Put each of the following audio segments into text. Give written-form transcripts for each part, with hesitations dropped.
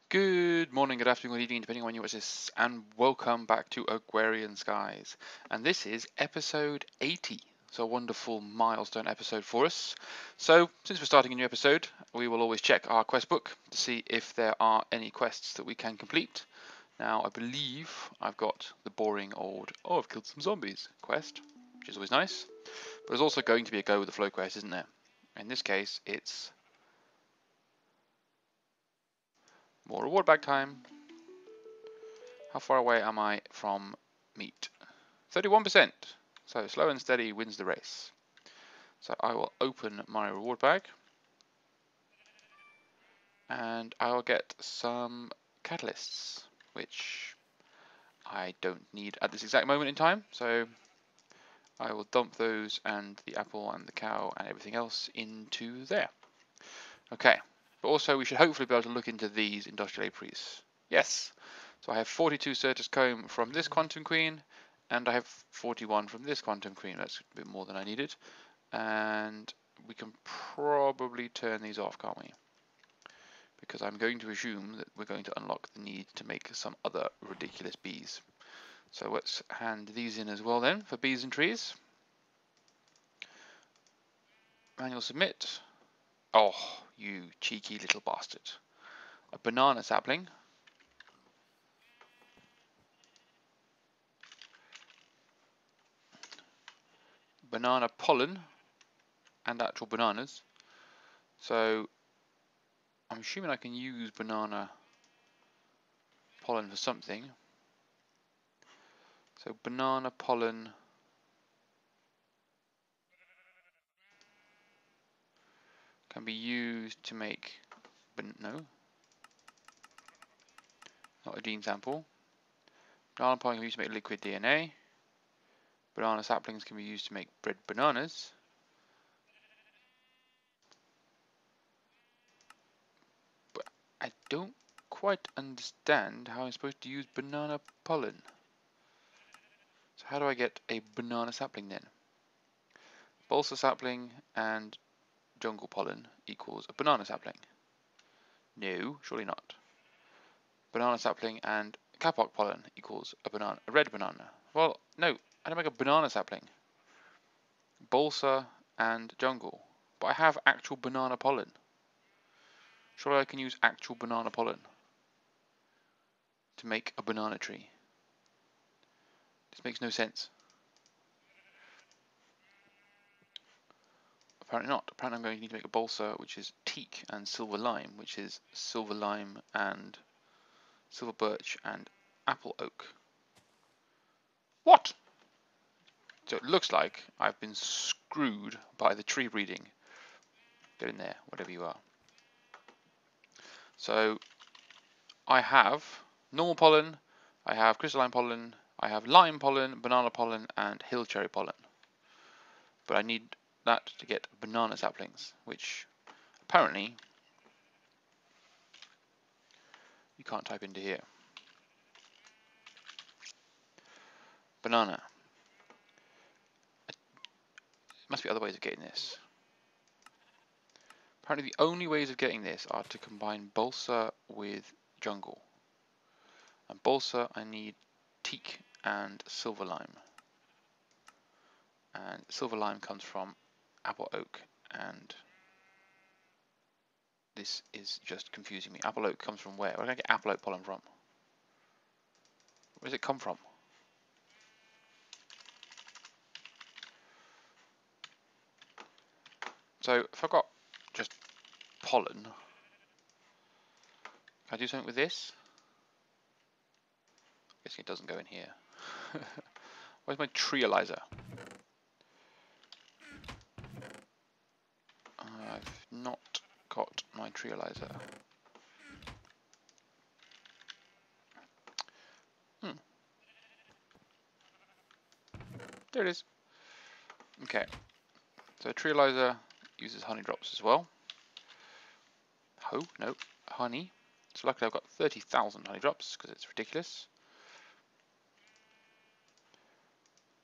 Good morning, good afternoon, good evening, depending on when you watch this, and welcome back to Agrarian Skies. And this is episode 80, so a wonderful milestone episode for us. So, since we're starting a new episode, we will always check our quest book to see if there are any quests that we can complete. Now, I believe I've got the boring old, oh, I've killed some zombies quest, which is always nice. But there's also going to be a go with the flow quest, isn't there? In this case, it's more reward bag time. How far away am I from meat? 31%. So slow and steady wins the race. So I will open my reward bag and I'll get some catalysts, which I don't need at this exact moment in time. So I will dump those and the apple and the cow and everything else into there. Okay, but also we should hopefully be able to look into these industrial apiaries. Yes, so I have 42 Certus comb from this Quantum Queen, and I have 41 from this Quantum Queen. That's a bit more than I needed. And we can probably turn these off, can't we? Because I'm going to assume that we're going to unlock the need to make some other ridiculous bees. So let's hand these in as well then for bees and trees. Manual submit. Oh, you cheeky little bastard. A banana sapling. Banana pollen and actual bananas. So I'm assuming I can use banana pollen for something. So banana pollen can be used to make, no, not a gene sample. Banana pollen can be used to make liquid DNA. Banana saplings can be used to make bred bananas. But I don't quite understand how I'm supposed to use banana pollen. So how do I get a banana sapling then? Balsa sapling and jungle pollen equals a banana sapling. No, surely not. Banana sapling and kapok pollen equals a red banana. Well, no, I don't make a banana sapling. Balsa and jungle. But I have actual banana pollen. Surely I can use actual banana pollen to make a banana tree. This makes no sense. Apparently not. Apparently I'm going to need to make a balsa, which is teak, and silver lime, which is silver lime and silver birch and apple oak. What? So it looks like I've been screwed by the tree breeding. Get in there, whatever you are. So I have normal pollen, I have crystalline pollen, I have lime pollen, banana pollen, and hill cherry pollen. But I need that to get banana saplings, which apparently you can't type into here. Banana. There must be other ways of getting this. Apparently the only ways of getting this are to combine balsa with jungle. And balsa I need teak and silver lime. And silver lime comes from apple oak, and this is just confusing me. Apple oak comes from where? Where did I get apple oak pollen from? Where does it come from? So if I've got just pollen, can I do something with this? I guess it doesn't go in here. Where's my treealyzer? I've not got my treealyzer. There it is. Okay, so treealyzer uses honey drops as well. Oh, no, honey. So luckily I've got 30,000 honey drops because it's ridiculous.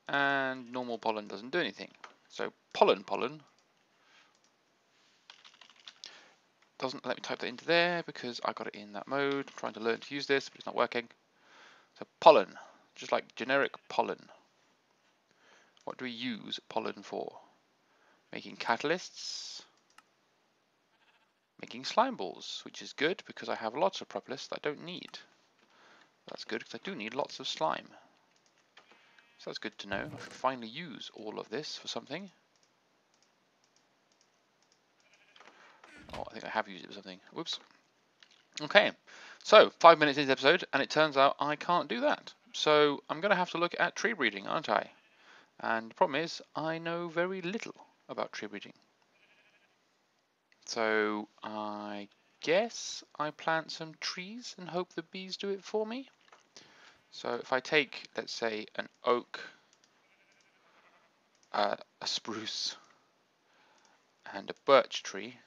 And normal pollen doesn't do anything. So pollen doesn't let me type that into there because I got it in that mode. I'm trying to learn to use this, but it's not working. So pollen, just like generic pollen. What do we use pollen for? Making catalysts, making slime balls, which is good because I have lots of propolis that I don't need. That's good because I do need lots of slime. So that's good to know. I can finally use all of this for something. Oh, I think I have used it for something. Whoops. Okay, so 5 minutes into the episode, and it turns out I can't do that. So I'm going to have to look at tree breeding, aren't I? And the problem is, I know very little about tree breeding. So I guess I plant some trees and hope the bees do it for me. So if I take, let's say, an oak, a spruce, and a birch tree,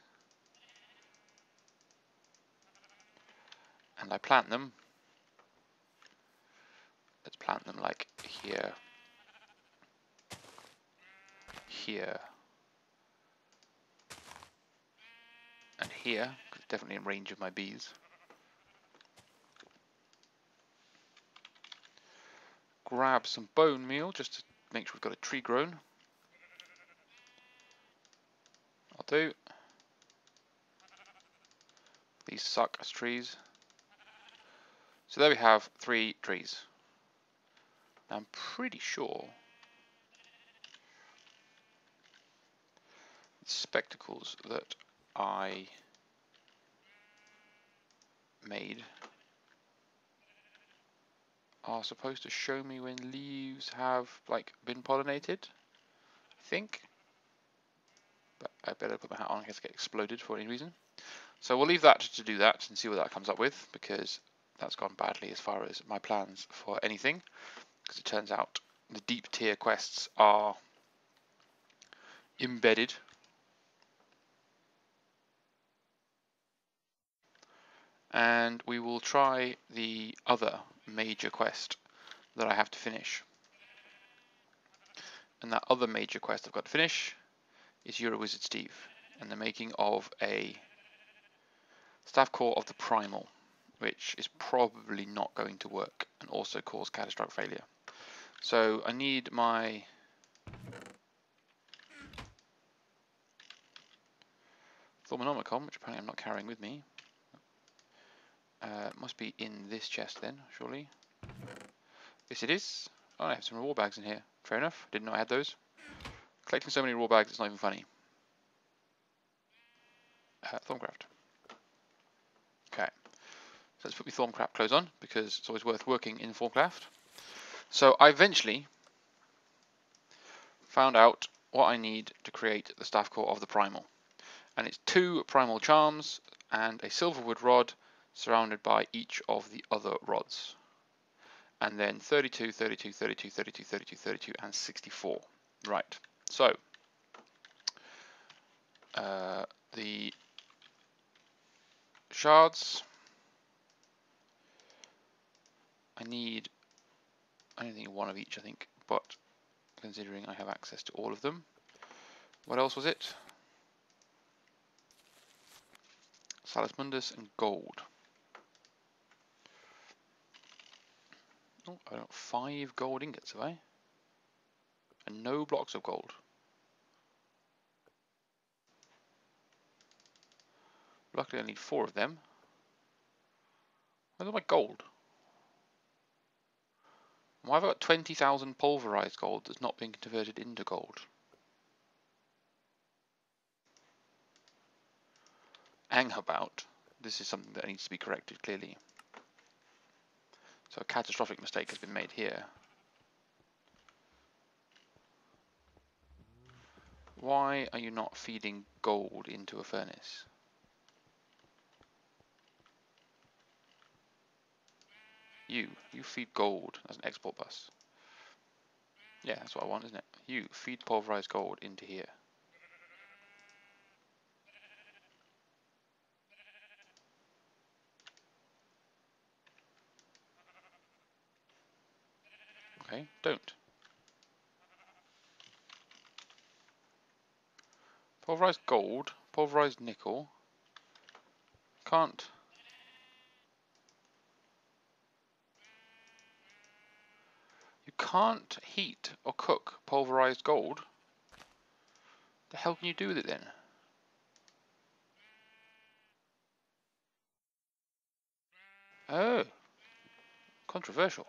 and I plant them, let's plant them like here, here, and here, because it's definitely in range of my bees. Grab some bone meal just to make sure we've got a tree grown. I'll do. These suck as trees. So there we have 3 trees. I'm pretty sure the spectacles that I made are supposed to show me when leaves have like been pollinated, I think. But I better put my hat on in case I get exploded for any reason. So we'll leave that to do that and see what that comes up with, because that's gone badly as far as my plans for anything. Because it turns out the deep tier quests are embedded. And we will try the other major quest that I have to finish. And that other major quest I've got to finish is You're a Wizard Steve, and the making of a staff core of the primal, which is probably not going to work and also cause catastrophic failure. So I need my Thormonomicon, which apparently I'm not carrying with me. Must be in this chest then, surely. Yes, it is. Oh, I have some raw bags in here. Fair enough. Didn't know I had those. Collecting so many raw bags, it's not even funny. Thorncraft. Okay. So let's put my Thorncraft clothes on, because it's always worth working in Thorncraft. So I eventually found out what I need to create the staff core of the primal. And it's 2 primal charms and a silverwood rod surrounded by each of the other rods. And then 32, 32, 32, 32, 32, 32, and 64. Right, so the shards, I need only 1 of each, I think, but considering I have access to all of them. What else was it? Salus Mundus and gold. Oh, I got 5 gold ingots, have I? And no blocks of gold. Luckily I need 4 of them. Where's all my gold? Why have I got 20,000 pulverized gold that's not being converted into gold? Hang about. This is something that needs to be corrected clearly. So a catastrophic mistake has been made here. Why are you not feeding gold into a furnace? You feed gold as an export bus. Yeah, that's what I want, isn't it? You feed pulverized gold into here. Okay, don't. Pulverized gold, pulverized nickel, Can't. You can't heat or cook pulverized gold. The hell can you do with it then? Oh, controversial.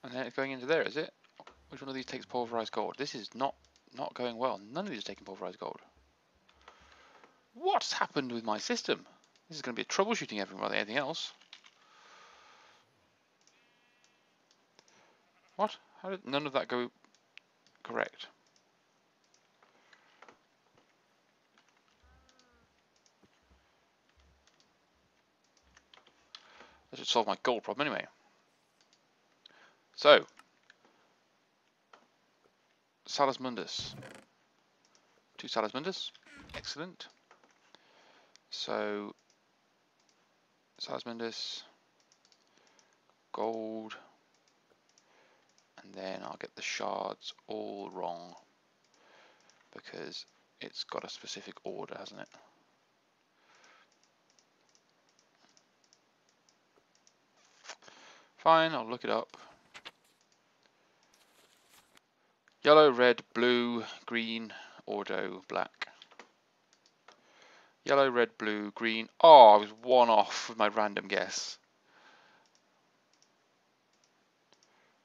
And then it's going into there, is it? Which one of these takes pulverized gold? This is not going well. None of these are taking pulverized gold. What's happened with my system? This is going to be a troubleshooting effort rather than anything else. What? How did none of that go correct? That should solve my gold problem anyway. So, Salus Mundus. 2 Salus Mundus. Excellent. So, Salus Mundus, gold, and then I'll get the shards all wrong because it's got a specific order, hasn't it? Fine, I'll look it up. Yellow, red, blue, green, ordo, black. Yellow, red, blue, green. Oh, I was 1 off with my random guess.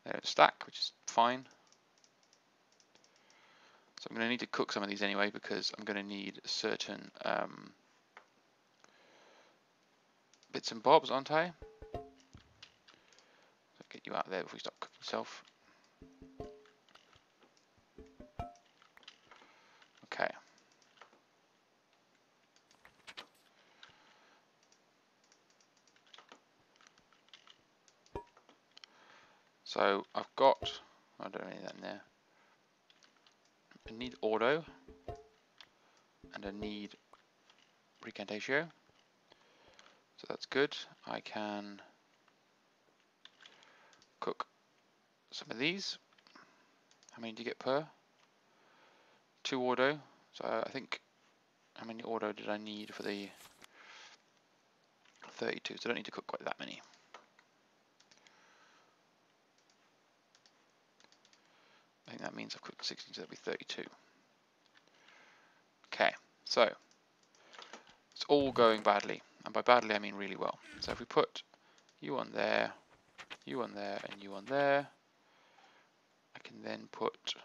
They don't stack, which is fine. So I'm going to need to cook some of these anyway because I'm going to need certain bits and bobs, aren't I? So get you out there before you start cooking yourself. Okay. So I've got, I don't need that in there. I need ordo and I need recantatio. So that's good. I can cook some of these. How many do you get per? 2 ordo. So I think, how many ordo did I need for the 32? So I don't need to cook quite that many. I think that means I've cooked 16, so that'll be 32. Okay, so it's all going badly, and by badly I mean really well. So if we put you on there, you on there, and you on there, I can then put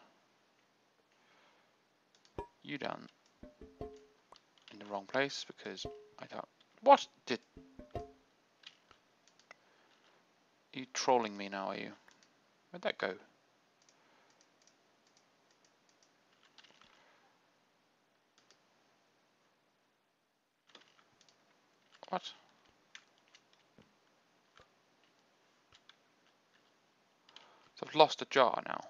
you down in the wrong place because I don't. What did? Are you trolling me now? Are you? Where'd that go? What? So I've lost a jar now.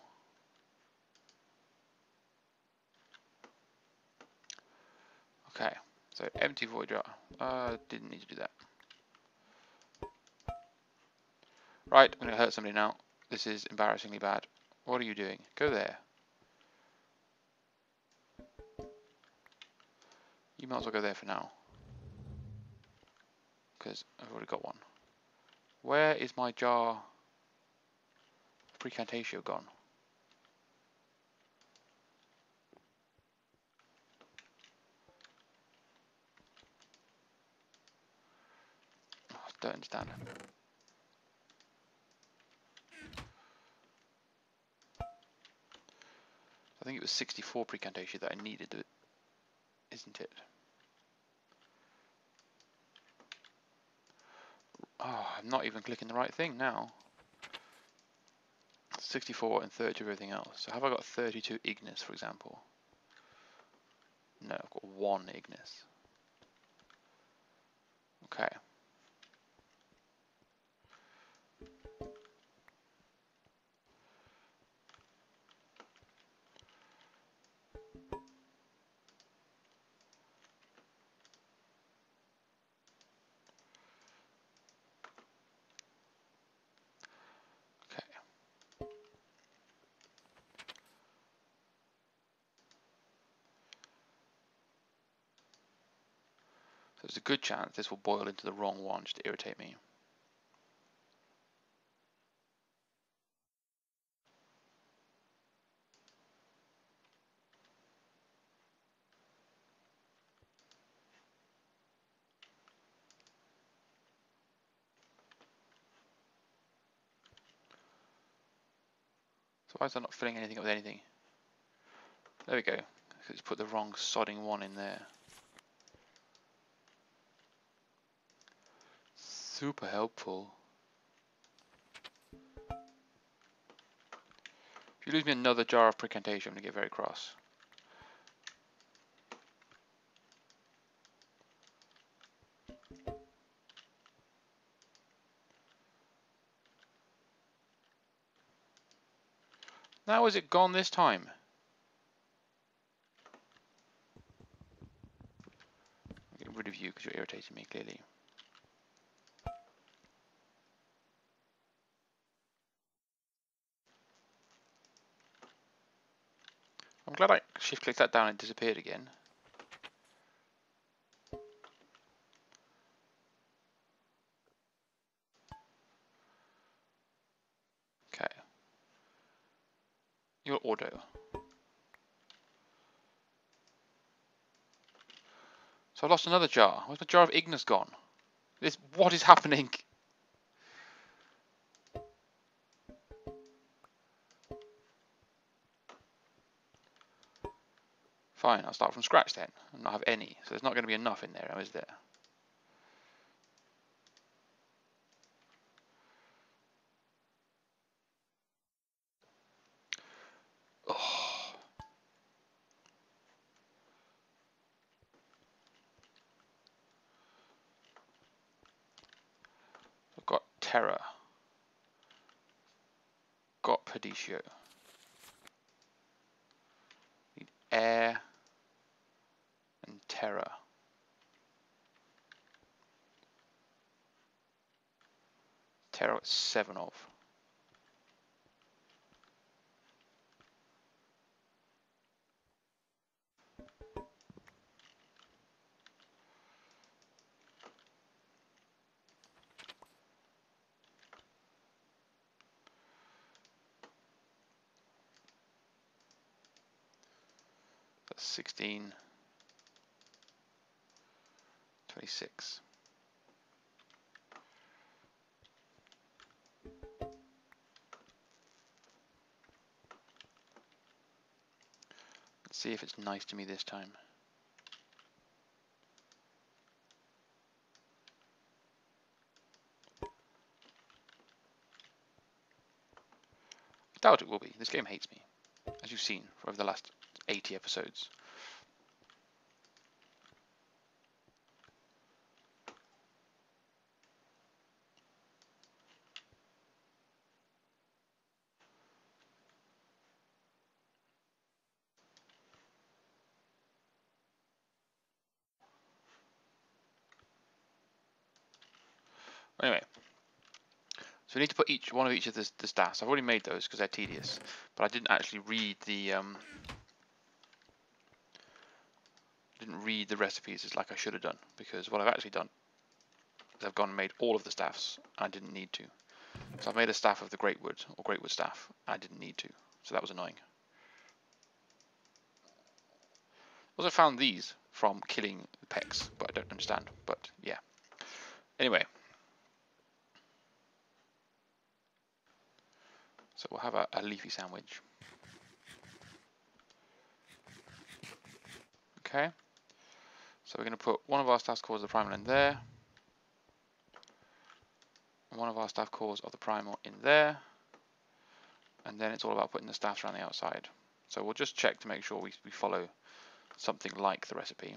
Okay, so empty void jar. Didn't need to do that. Right, I'm going to hurt somebody now. This is embarrassingly bad. What are you doing? Go there. You might as well go there for now. Because I've already got one. Where is my jar of Precantatio gone? Oh, I don't understand. I think it was 64 Precantatio that I needed, isn't it? Oh, I'm not even clicking the right thing now. 64 and 32 everything else. So have I got 32 Ignis, for example? No, I've got 1 Ignis. Okay. So there's a good chance this will boil into the wrong one just to irritate me. So why is that not filling anything up with anything? There we go. It's put the wrong sodding one in there. Super helpful. If you lose me another jar of precantation, I'm going to get very cross. Now is it gone this time? I'll get rid of you because you're irritating me, clearly. I'm glad I shift-clicked that down and it disappeared again. Okay. Your auto. So I've lost another jar. Where's my jar of Ignis gone? What is happening? Fine, I'll start from scratch then and not have any. So there's not going to be enough in there, is there? Oh. I've got Terra. Got Perditio. Need Air and Terra. Terra at 7 of. That's 16. 26. Let's see if it's nice to me this time. I doubt it will be. This game hates me, as you've seen for over the last 80 episodes. Anyway, so we need to put one of each of the stats. I've already made those because they're tedious, but I didn't actually read the recipes as like I should have done, because what I've actually done is I've gone and made all of the staffs. I didn't need to. So I've made a staff of the Greatwood or Greatwood staff. I didn't need to, so that was annoying. Also found these from killing the Pecs, but I don't understand. But yeah. Anyway, so we'll have a leafy sandwich. Okay. So we're going to put one of our staff cores of the primal in there, and one of our staff cores of the primal in there, and then it's all about putting the staffs around the outside. So we'll just check to make sure we follow something like the recipe.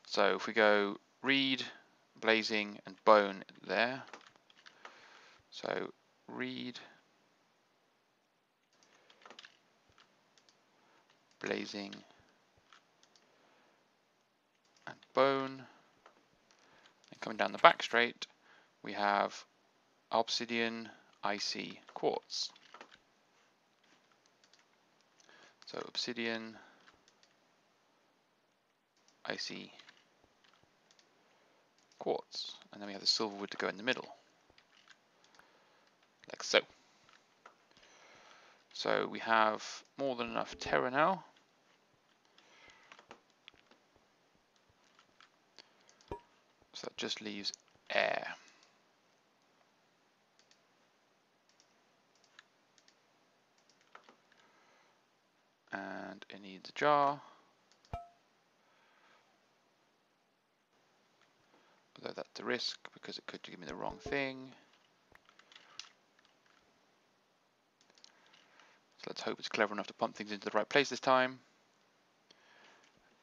So if we go reed, blazing, and bone there. So reed, blazing, and bone. And coming down the back straight, we have obsidian, icy, quartz. So obsidian, icy, quartz, and then we have the silver wood to go in the middle, like so. So we have more than enough terra now. So that just leaves air. And it needs a jar. Although that's a risk because it could give me the wrong thing. So let's hope it's clever enough to pump things into the right place this time.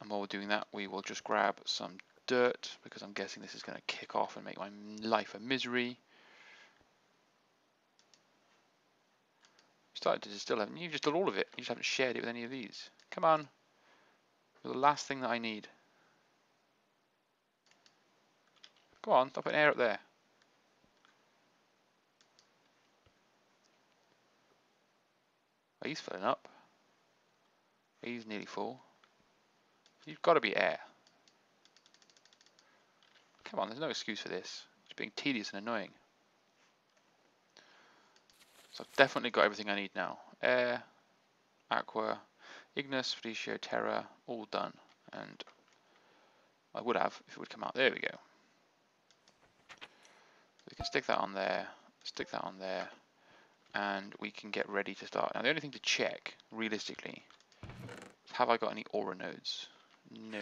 And while we're doing that, we will just grab some dirt, because I'm guessing this is going to kick off and make my life a misery. You started to distill, haven't you? You've just done all of it. You just haven't shared it with any of these. Come on. You're the last thing that I need. Go on, stop putting air up there. Oh, he's filling up. He's nearly full. You've got to be air. Come on, there's no excuse for this. It's being tedious and annoying. So I've definitely got everything I need now. Air, aqua, ignis, Felicio, terra, all done. And I would have if it would come out. There we go. We can stick that on there, stick that on there, and we can get ready to start. Now the only thing to check, realistically, is have I got any aura nodes? No.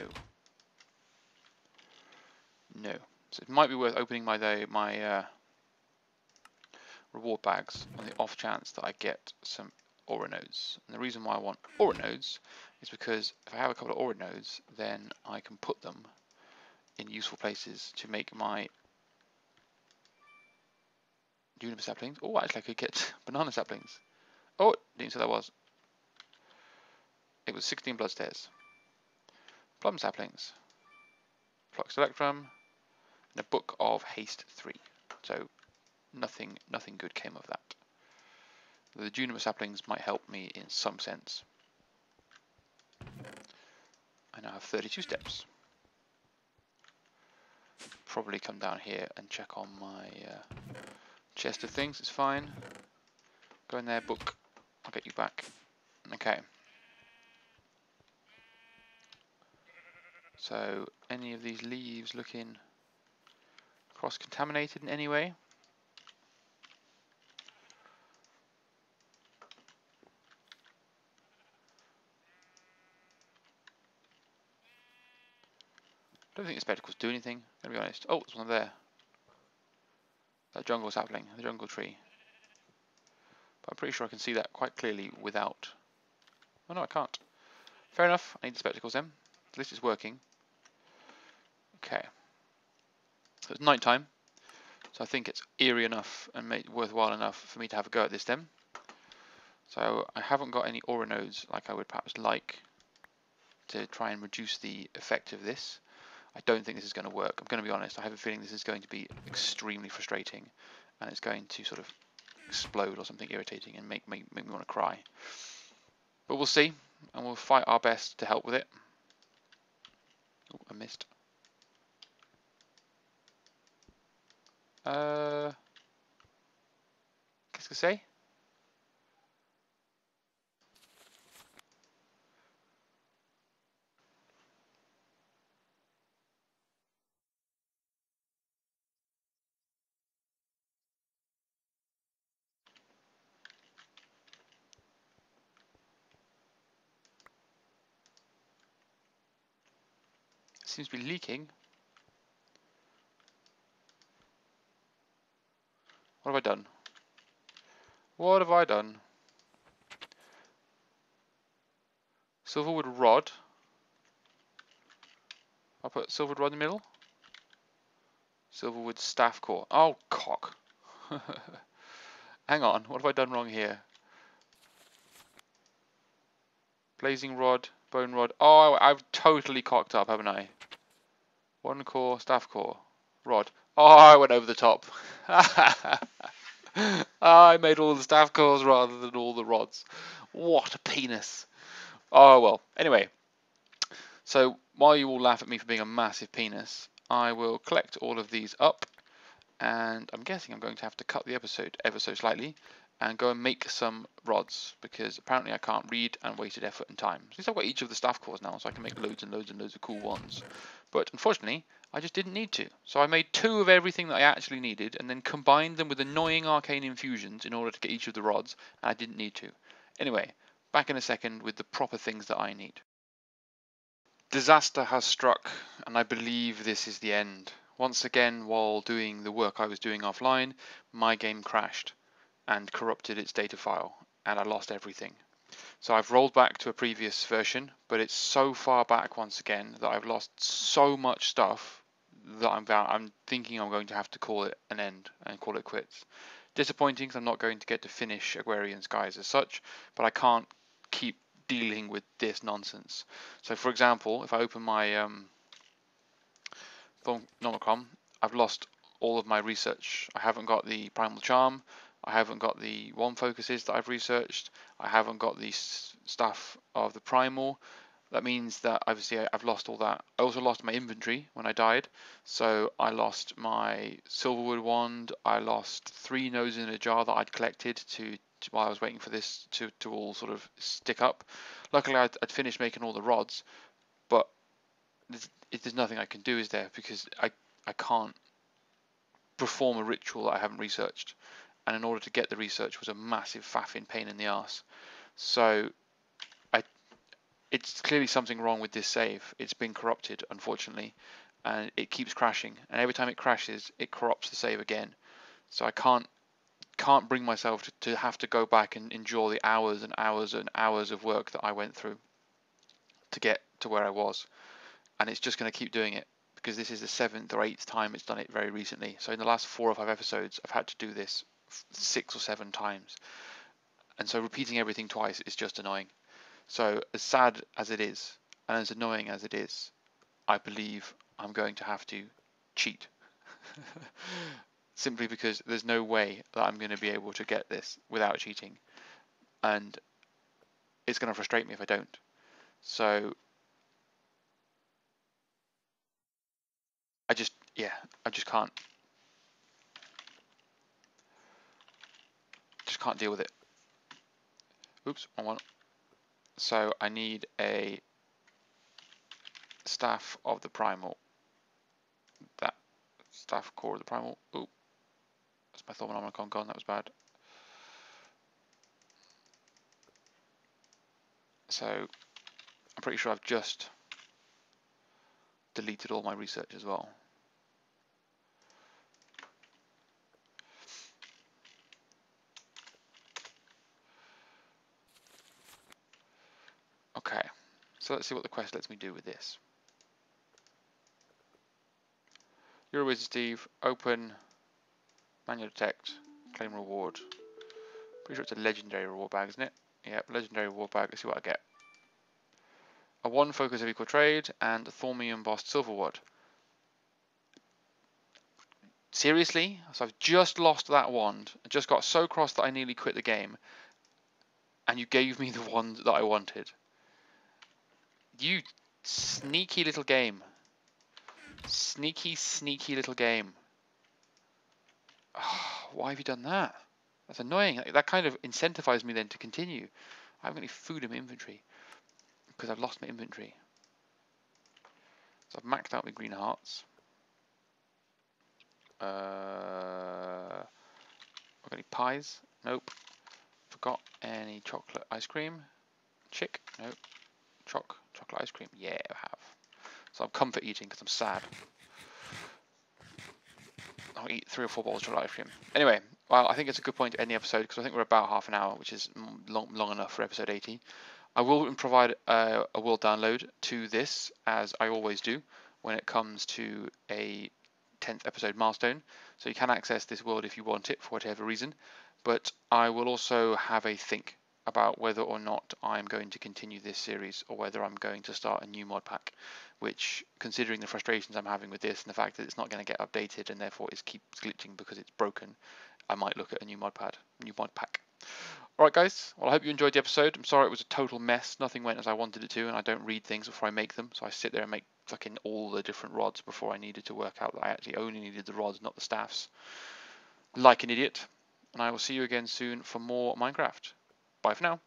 No. So it might be worth opening my reward bags on the off chance that I get some aura nodes. And the reason why I want aura nodes is because if I have a couple of aura nodes, then I can put them in useful places to make my juniper saplings. Oh, actually I could get banana saplings. Oh, didn't say that was. It was 16 blood stairs. Plum saplings. Flux electrum. And a book of haste 3. So nothing good came of that. The juniper saplings might help me in some sense. I now have 32 steps. Probably come down here and check on my chest of things. It's fine. Go in there, book. I'll get you back. Okay. So any of these leaves looking cross-contaminated in any way? I don't think the spectacles do anything, to be honest. Oh, there's one there. That jungle sapling, the jungle tree. But I'm pretty sure I can see that quite clearly without... Oh no, I can't. Fair enough, I need the spectacles then. At least it's working. Okay. So it's night time. So I think it's eerie enough and worthwhile enough for me to have a go at this then. So I haven't got any aura nodes like I would perhaps like to try and reduce the effect of this. I don't think this is going to work. I'm going to be honest. I have a feeling this is going to be extremely frustrating and it's going to sort of explode or something irritating and make me want to cry. But we'll see, and we'll fight our best to help with it. Oh, I missed. Qu'est-ce que c'est? It seems to be leaking. What have I done? What have I done? Silverwood rod. I'll put silverwood rod in the middle. Silverwood staff core. Oh, cock. Hang on, what have I done wrong here? Blazing rod, bone rod. Oh, I've totally cocked up, haven't I? One core, staff core, rod. Oh, I went over the top. I made all the staff cores rather than all the rods. What a penis. Oh, well. Anyway. So, while you all laugh at me for being a massive penis, I will collect all of these up, and I'm guessing I'm going to have to cut the episode ever so slightly and go and make some rods, because apparently I can't read and wasted effort and time. At least I've got each of the staff cores now, so I can make loads and loads and loads of cool ones. But unfortunately, I just didn't need to. So I made 2 of everything that I actually needed, and then combined them with annoying arcane infusions in order to get each of the rods, and I didn't need to. Anyway, back in a second with the proper things that I need. Disaster has struck, and I believe this is the end. Once again, while doing the work I was doing offline, my game crashed and corrupted its data file, and I lost everything. So I've rolled back to a previous version, but it's so far back once again that I've lost so much stuff that I'm thinking I'm going to have to call it an end and call it quits. Disappointing, because I'm not going to get to finish Agrarian Skies as such, but I can't keep dealing with this nonsense. So for example, if I open my Nomicron, I've lost all of my research. I haven't got the Primal Charm, I haven't got the one focuses that I've researched, I haven't got the stuff of the Primal. That means that obviously I've lost all that. I also lost my inventory when I died, so I lost my Silverwood wand, I lost 3 noses in a jar that I'd collected while I was waiting for this to all sort of stick up. Luckily I'd finished making all the rods, but there's nothing I can do, is there? Because I can't perform a ritual that I haven't researched, and in order to get the research was a massive faffing pain in the arse. So it's clearly something wrong with this save. It's been corrupted, unfortunately, and it keeps crashing, and every time it crashes it corrupts the save again. So I can't bring myself to have to go back and endure the hours and hours and hours of work that I went through to get to where I was, and it's just going to keep doing it, because this is the 7th or 8th time it's done it very recently. So in the last 4 or 5 episodes I've had to do this 6 or 7 times, and so repeating everything twice is just annoying. So as sad as it is and as annoying as it is, I believe I'm going to have to cheat. Simply because there's no way that I'm going to be able to get this without cheating, and it's going to frustrate me if I don't. So I just can't deal with it. Oops, wrong one. So I need a staff of the primal. That staff core of the primal. Ooh, that's my Thormonomicon gone. That was bad. So I'm pretty sure I've just deleted all my research as well. Okay, so let's see what the quest lets me do with this. You're a wizard, Steve. Open, manual detect, claim reward. Pretty sure it's a legendary reward bag, isn't it? Yep, legendary reward bag. Let's see what I get. A 1 focus of equal trade and a Thormy embossed silverwood. Seriously? So I've just lost that wand. I just got so cross that I nearly quit the game, and you gave me the wand that I wanted. You sneaky little game. Sneaky, sneaky little game. Oh, why have you done that? That's annoying. That kind of incentivized me then to continue. I haven't got any food in my inventory because I've lost my inventory. So I've maxed out my green hearts. I've got any pies? Nope. Forgot any chocolate ice cream? Chick? Nope. Chocolate ice cream? Yeah, I have. So I'm comfort eating because I'm sad. I'll eat 3 or 4 bowls of chocolate ice cream. Anyway, well, I think it's a good point to end the episode because I think we're about half an hour, which is long enough for episode 80. I will provide a world download to this, as I always do when it comes to a 10th episode milestone. So you can access this world if you want it for whatever reason. But I will also have a think about whether or not I'm going to continue this series or whether I'm going to start a new mod pack, which, considering the frustrations I'm having with this and the fact that it's not going to get updated and therefore it keeps glitching because it's broken, I might look at a new mod pack. Alright guys, well I hope you enjoyed the episode. I'm sorry it was a total mess, nothing went as I wanted it to, and I don't read things before I make them, so I sit there and make fucking all the different rods before I needed to work out that I actually only needed the rods, not the staffs. Like an idiot, and I will see you again soon for more Minecraft. Bye for now.